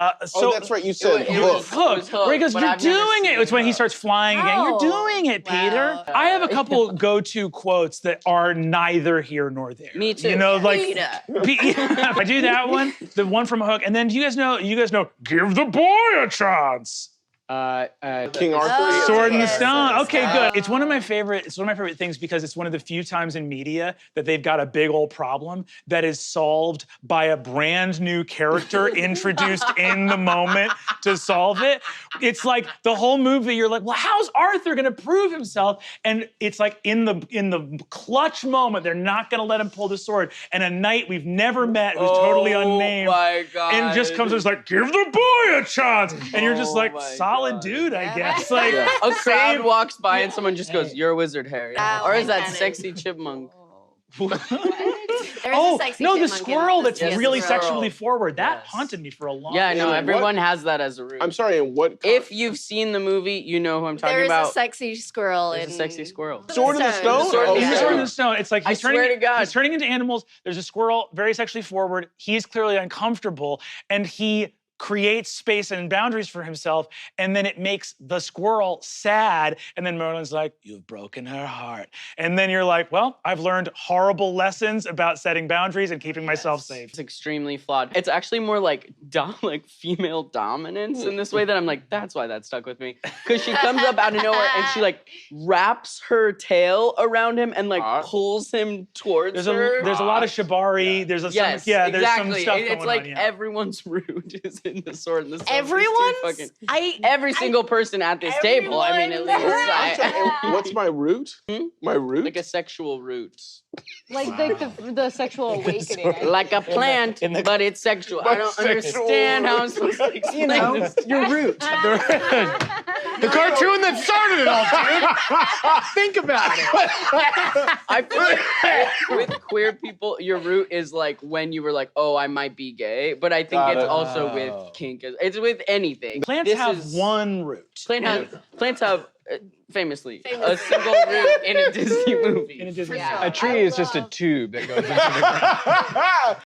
Oh, that's right. You said hook. Hook. Where he goes, "You're doing it." It's when he starts flying again. You're doing it, Peter. I have a couple go-to quotes that are neither here nor there. Me too. You know, like Peter. I do that one, the one from Hook, and then do you guys know? Give the boy a chance. King Arthur. Sword in the Stone. Okay, good. It's one of my favorite things because it's one of the few times in media that they've got a big old problem that is solved by a brand new character introduced in the moment to solve it. It's like the whole movie, you're like, well, how's Arthur gonna prove himself? And it's like in the clutch moment, they're not gonna let him pull the sword. And a knight we've never met who's totally unnamed. Oh my God. And just comes and is like, give the boy a chance. And you're just like, solid dude, I guess. Like a crowd walks by and someone just goes, "You're a wizard, Harry," or is that sexy chipmunk? Oh no, the squirrel that's really sexually forward. That haunted me for a long time. Yeah, no, everyone has that as a root. I'm sorry, and what? If you've seen the movie, you know who I'm talking about. There's a sexy squirrel There's a sexy squirrel. Sword in the Stone? Sword in the He's Stone. Sword in the Stone. It's like he's swear to God. he's turning into animals. There's a squirrel, very sexually forward. He's clearly uncomfortable, and he creates space and boundaries for himself, and then it makes the squirrel sad, and then Merlin's like, "You've broken her heart." And then you're like, well, I've learned horrible lessons about setting boundaries and keeping myself safe. It's extremely flawed. It's actually more like female dominance in this way that I'm like, that's why that stuck with me. Because she comes up out of nowhere and she like wraps her tail around him and like pulls him towards her. There's a lot of shibari. There's There's some exactly. stuff It's going like on, yeah. everyone's root is in the Sword in the Stone. Everyone's? Every single person at this table. I mean, at least. What's my root? My root? Like a sexual root. Like the sexual awakening. Like a plant, but it's sexual. I don't understand how I'm supposed to explain this. Your root. The cartoon that started it all, dude. Think about it. I feel like with queer people, your root is like when you were like, oh, I might be gay. But I think it's also with kink. It's with anything. Plants have one root. Plants have, famously, a single root in a Disney movie. In a Disney A tree is just a tube that goes into the ground.